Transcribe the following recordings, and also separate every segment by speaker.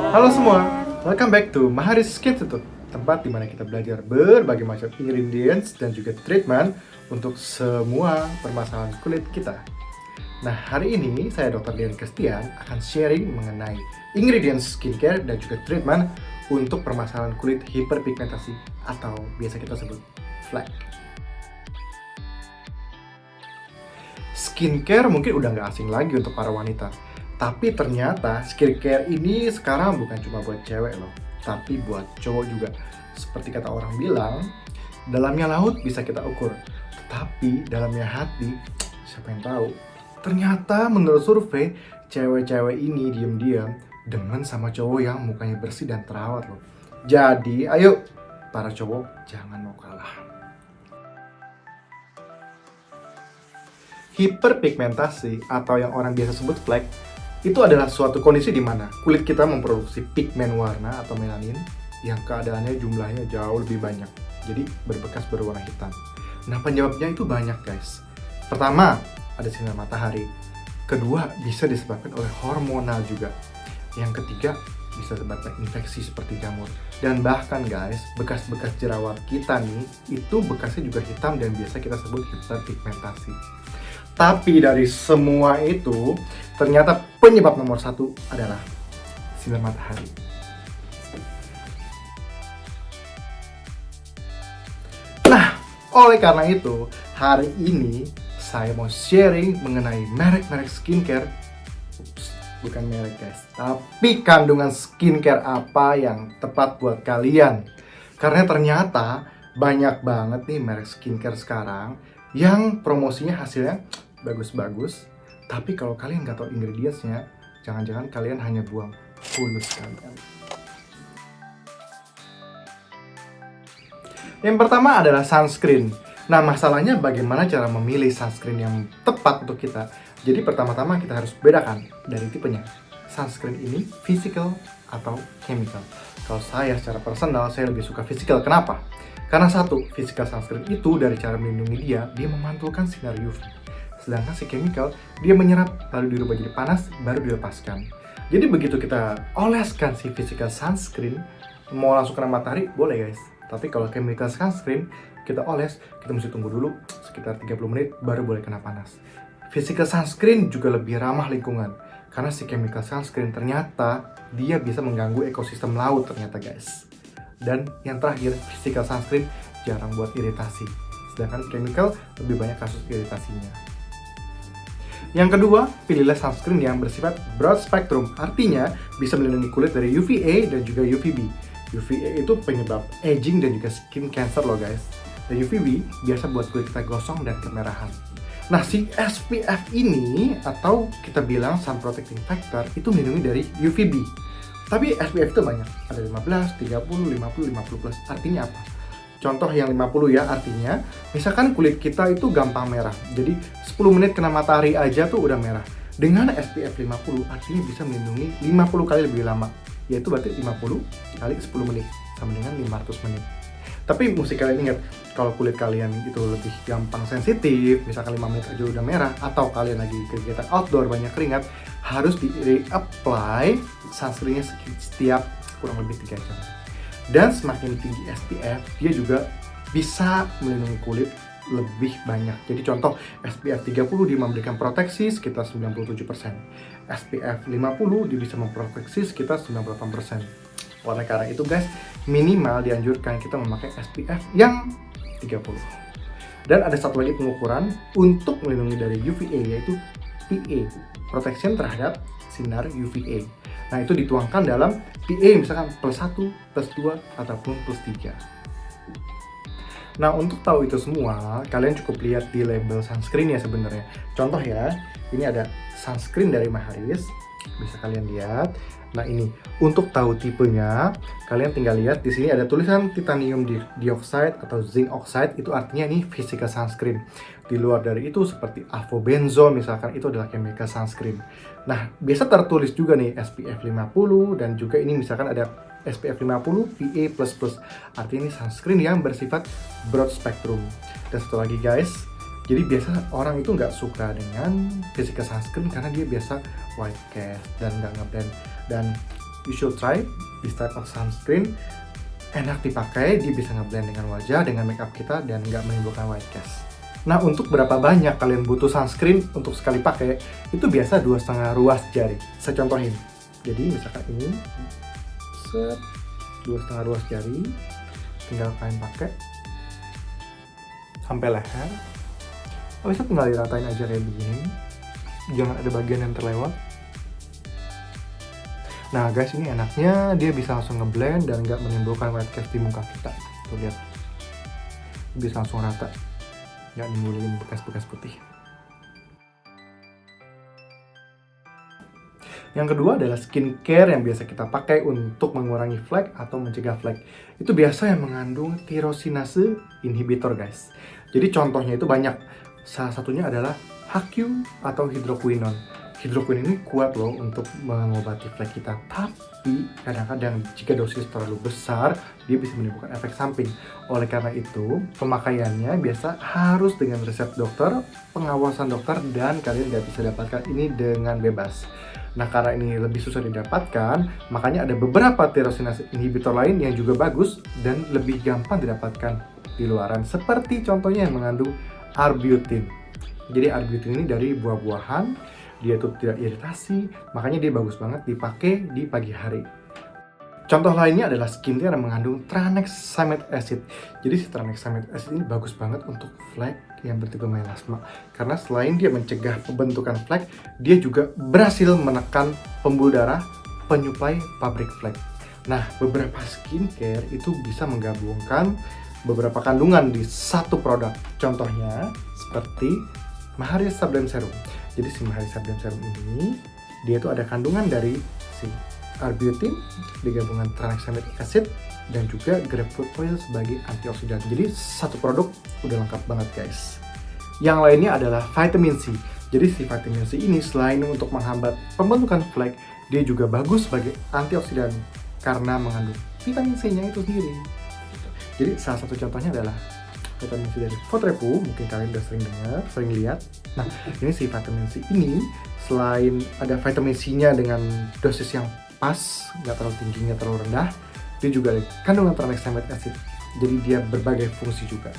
Speaker 1: Halo semua, welcome back to Maharis Skin Tutor, tempat di mana kita belajar berbagai macam ingredients dan juga treatment untuk semua permasalahan kulit kita. Nah, hari ini saya Dr. Dian Kestian akan sharing mengenai ingredients skincare dan juga treatment untuk permasalahan kulit hiperpigmentasi atau biasa kita sebut flek. Skincare mungkin udah nggak asing lagi untuk para wanita. Tapi ternyata skincare ini sekarang bukan cuma buat cewek loh, tapi buat cowok juga. Seperti kata orang bilang, dalamnya laut bisa kita ukur, tapi dalamnya hati, siapa yang tahu? Ternyata menurut survei, cewek-cewek ini diam-diam demen sama cowok yang mukanya bersih dan terawat loh. Jadi, ayo para cowok jangan mau kalah. Hiperpigmentasi atau yang orang biasa sebut flek itu adalah suatu kondisi di mana kulit kita memproduksi pigmen warna atau melanin yang keadaannya jumlahnya jauh lebih banyak, jadi berbekas berwarna hitam. Nah, penyebabnya itu banyak guys. Pertama, ada sinar matahari. Kedua, bisa disebabkan oleh hormonal juga. Yang ketiga, bisa disebabkan infeksi seperti jamur. Dan bahkan guys, bekas-bekas jerawat kita nih, itu bekasnya juga hitam dan biasa kita sebut hiperpigmentasi. Tapi dari semua itu, ternyata penyebab nomor satu adalah sinar matahari. Nah, oleh karena itu, hari ini saya mau sharing mengenai merek-merek skincare. Bukan merek guys, tapi kandungan skincare apa yang tepat buat kalian. Karena ternyata banyak banget nih merek skincare sekarang yang promosinya hasilnya bagus-bagus, tapi kalau kalian nggak tahu ingredientsnya, jangan-jangan kalian hanya buang fulus kalian. Yang pertama adalah sunscreen. Nah, masalahnya bagaimana cara memilih sunscreen yang tepat untuk kita. Jadi pertama-tama kita harus bedakan dari tipenya. Sunscreen ini physical atau chemical. Kalau saya secara personal, saya lebih suka physical. Kenapa? Karena satu, physical sunscreen itu dari cara melindungi dia memantulkan sinar UV. Sedangkan si chemical, dia menyerap lalu dirubah jadi panas, baru dilepaskan. Jadi begitu kita oleskan si physical sunscreen, mau langsung kena matahari, boleh guys. Tapi kalau chemical sunscreen, kita oles, kita mesti tunggu dulu sekitar 30 menit, baru boleh kena panas. Physical sunscreen juga lebih ramah lingkungan, karena si chemical sunscreen ternyata, dia bisa mengganggu ekosistem laut ternyata guys. Dan yang terakhir, physical sunscreen jarang buat iritasi. Sedangkan chemical lebih banyak kasus iritasinya. Yang kedua, pilihlah sunscreen yang bersifat broad spectrum, artinya bisa melindungi kulit dari UVA dan juga UVB. UVA itu penyebab aging dan juga skin cancer loh guys. Dan UVB biasa buat kulit kita gosong dan kemerahan. Nah, si SPF ini atau kita bilang sun protecting factor itu melindungi dari UVB. Tapi SPF itu banyak, ada 15, 30, 50, 50 plus. Artinya apa? Contoh yang 50 ya, artinya misalkan kulit kita itu gampang merah. Jadi 10 menit kena matahari aja tuh udah merah. Dengan SPF 50 artinya bisa melindungi 50 kali lebih lama. Yaitu berarti 50 kali 10 menit sama dengan 500 menit. Tapi mesti kalian ingat, kalau kulit kalian itu lebih gampang sensitif, misalkan 5 menit aja udah merah, atau kalian lagi kegiatan outdoor banyak keringat, harus di-reapply sunscreen-nya setiap kurang lebih 3 jam. Dan semakin tinggi SPF, dia juga bisa melindungi kulit lebih banyak. Jadi contoh, SPF 30 dia memberikan proteksi sekitar 97%. SPF 50 dia bisa memproteksi sekitar 98%. Oleh karena itu guys, minimal dianjurkan kita memakai SPF yang 30. Dan ada satu lagi pengukuran untuk melindungi dari UVA, yaitu PA, protection terhadap sinar UVA. Nah, itu dituangkan dalam PA misalkan plus 1, plus 2, ataupun plus 3. Nah, untuk tahu itu semua, kalian cukup lihat di label sunscreen ya sebenarnya. Contoh ya, ini ada sunscreen dari Maharis, bisa kalian lihat. Nah, ini untuk tahu tipenya, kalian tinggal lihat di sini ada tulisan titanium dioxide atau zinc oxide, itu artinya ini physical sunscreen. Di luar dari itu seperti avobenzone misalkan, itu adalah chemical sunscreen. Nah, biasa tertulis juga nih SPF 50 dan juga ini misalkan ada SPF 50 PA++. Artinya ini sunscreen yang bersifat broad spectrum. Dan satu lagi guys, jadi biasa orang itu nggak suka dengan physical sunscreen karena dia biasa white cast dan nggak ngeblend. Dan you should try this type of sunscreen. Enak dipakai, dia bisa ngeblend dengan wajah, dengan makeup kita, dan nggak menimbulkan white cast. Nah, untuk berapa banyak kalian butuh sunscreen untuk sekali pakai, itu biasa 2,5 ruas jari. Saya contohin. Jadi misalkan ini, set 2,5 ruas jari, tinggal kalian pakai sampai leher. Habis itu tinggal diratain aja kayak begini, jangan ada bagian yang terlewat. Nah guys, ini enaknya dia bisa langsung ngeblend dan nggak menimbulkan white cast di muka kita. Tuh lihat, bisa langsung rata, nggak nimbulin bekas-bekas putih. Yang kedua adalah skincare yang biasa kita pakai untuk mengurangi flek atau mencegah flek. Itu biasa yang mengandung tyrosinase inhibitor guys. Jadi contohnya itu banyak. Salah satunya adalah HQ atau hidroquinone. Hidroquinone ini kuat loh untuk mengobati flek kita. Tapi kadang-kadang jika dosis terlalu besar, dia bisa menimbulkan efek samping. Oleh karena itu, pemakaiannya biasa harus dengan resep dokter, pengawasan dokter, dan kalian nggak bisa dapatkan ini dengan bebas. Nah, karena ini lebih susah didapatkan, makanya ada beberapa tyrosinase inhibitor lain yang juga bagus dan lebih gampang didapatkan di luaran. Seperti contohnya yang mengandung arbutin. Jadi arbutin ini dari buah-buahan, dia tuh tidak iritasi, makanya dia bagus banget dipakai di pagi hari. Contoh lainnya adalah skincare yang mengandung tranexamic acid. Jadi si tranexamic acid ini bagus banget untuk flek yang bertipe melasma. Karena selain dia mencegah pembentukan flek, dia juga berhasil menekan pembuluh darah, penyuplai pabrik flek. Nah, beberapa skincare itu bisa menggabungkan beberapa kandungan di satu produk. Contohnya seperti Maharis Sublime Serum. Jadi si Maharis Sublime Serum ini dia itu ada kandungan dari si arbutin digabungan tranexamic acid dan juga grapefruit oil sebagai antioksidan. Jadi satu produk udah lengkap banget guys. Yang lainnya adalah vitamin C. Jadi si vitamin C ini selain untuk menghambat pembentukan flek, dia juga bagus sebagai antioksidan karena mengandung vitamin C-nya itu sendiri. Jadi salah satu contohnya adalah vitamin C dari Fotrepu, mungkin kalian udah sering dengar, sering lihat. Nah, ini si vitamin C ini selain ada vitamin C-nya dengan dosis yang pas, nggak terlalu tinggi, nggak terlalu rendah, dia juga ada kandungan tranexamic acid. Jadi dia berbagai fungsi juga.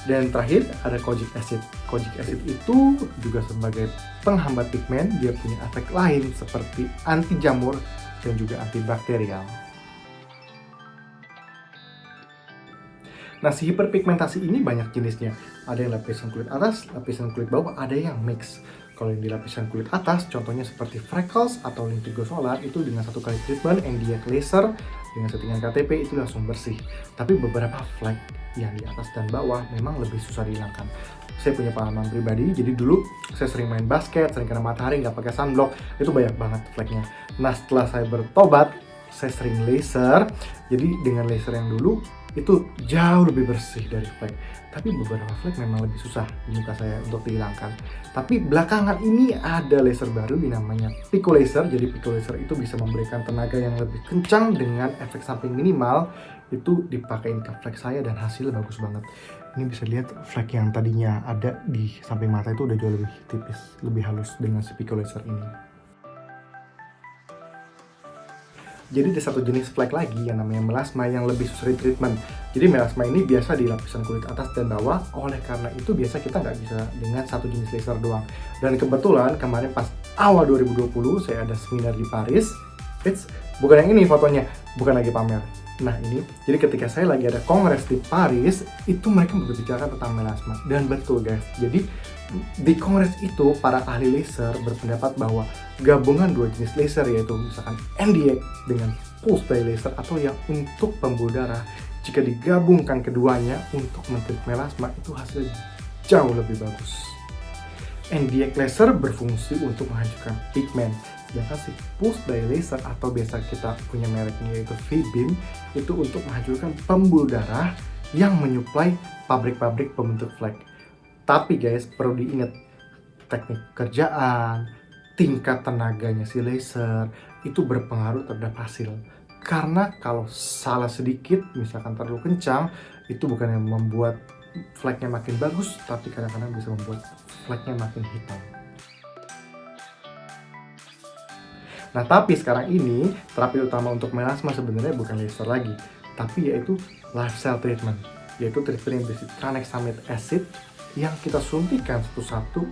Speaker 1: Dan terakhir ada kojic acid. Kojic acid itu juga sebagai penghambat pigmen, dia punya efek lain seperti anti jamur dan juga antibakterial. Nah, si hiperpigmentasi ini banyak jenisnya. Ada yang lapisan kulit atas, lapisan kulit bawah, ada yang mix. Kalau yang di lapisan kulit atas, contohnya seperti freckles atau lentigo solar, itu dengan satu kali treatment NDX laser dengan settingan KTP itu langsung bersih. Tapi beberapa flek yang di atas dan bawah memang lebih susah dihilangkan. Saya punya pengalaman pribadi, jadi dulu saya sering main basket, sering kena matahari, nggak pakai sunblock, itu banyak banget fleknya. Nah, setelah saya bertobat, saya sering laser, jadi dengan laser yang dulu, itu jauh lebih bersih dari flek. Tapi beberapa flek memang lebih susah di muka saya untuk dihilangkan. Tapi belakangan ini ada laser baru yang namanya Pico Laser. Jadi Pico Laser itu bisa memberikan tenaga yang lebih kencang dengan efek samping minimal. Itu dipakein ke flek saya dan hasilnya bagus banget. Ini bisa lihat flek yang tadinya ada di samping mata itu udah jauh lebih tipis, lebih halus dengan si Pico Laser ini. Jadi ada satu jenis flek lagi yang namanya melasma yang lebih susah di treatment. Jadi melasma ini biasa di lapisan kulit atas dan bawah, oleh karena itu biasa kita nggak bisa dengan satu jenis laser doang. Dan kebetulan kemarin pas awal 2020 saya ada seminar di Paris. Bukan yang ini fotonya, bukan lagi pamer. Nah ini, jadi ketika saya lagi ada kongres di Paris, itu mereka berbicara tentang melasma. Dan betul guys, jadi di kongres itu para ahli laser berpendapat bahwa gabungan dua jenis laser yaitu misalkan NDX dengan pulse dye laser atau yang untuk pembuluh darah, jika digabungkan keduanya untuk mentreat melasma itu hasilnya jauh lebih bagus. NDX laser berfungsi untuk menghancurkan pigmen, sedangkan si pulse dye laser atau biasa kita punya mereknya yaitu V-beam itu untuk menghancurkan pembuluh darah yang menyuplai pabrik-pabrik pembentuk flek. Tapi guys, perlu diingat teknik kerjaan, tingkat tenaganya si laser itu berpengaruh terhadap hasil. Karena kalau salah sedikit, misalkan terlalu kencang, itu bukan yang membuat fleknya makin bagus, tapi kadang-kadang bisa membuat fleknya makin hitam. Nah, tapi sekarang ini terapi utama untuk melasma sebenarnya bukan laser lagi, tapi yaitu lifestyle treatment, yaitu treatment yang berisi tranexamic acid yang kita suntikan satu-satu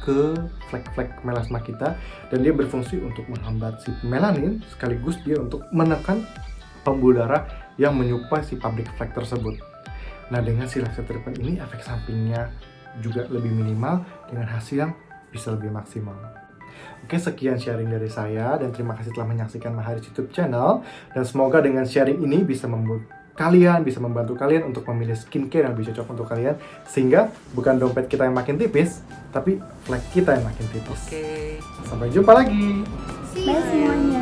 Speaker 1: ke flek-flek melasma kita, dan dia berfungsi untuk menghambat si melanin sekaligus dia untuk menekan pembuluh darah yang menyuplai si pabrik flek tersebut. Nah, dengan si lifestyle treatment ini efek sampingnya juga lebih minimal dengan hasil yang bisa lebih maksimal. Oke, sekian sharing dari saya dan terima kasih telah menyaksikan Maharis YouTube channel, dan semoga dengan sharing ini bisa membantu kalian untuk memilih skincare yang lebih cocok untuk kalian, sehingga bukan dompet kita yang makin tipis, tapi flek kita yang makin tipis.
Speaker 2: Oke.
Speaker 1: Sampai jumpa lagi.
Speaker 3: Bye semuanya.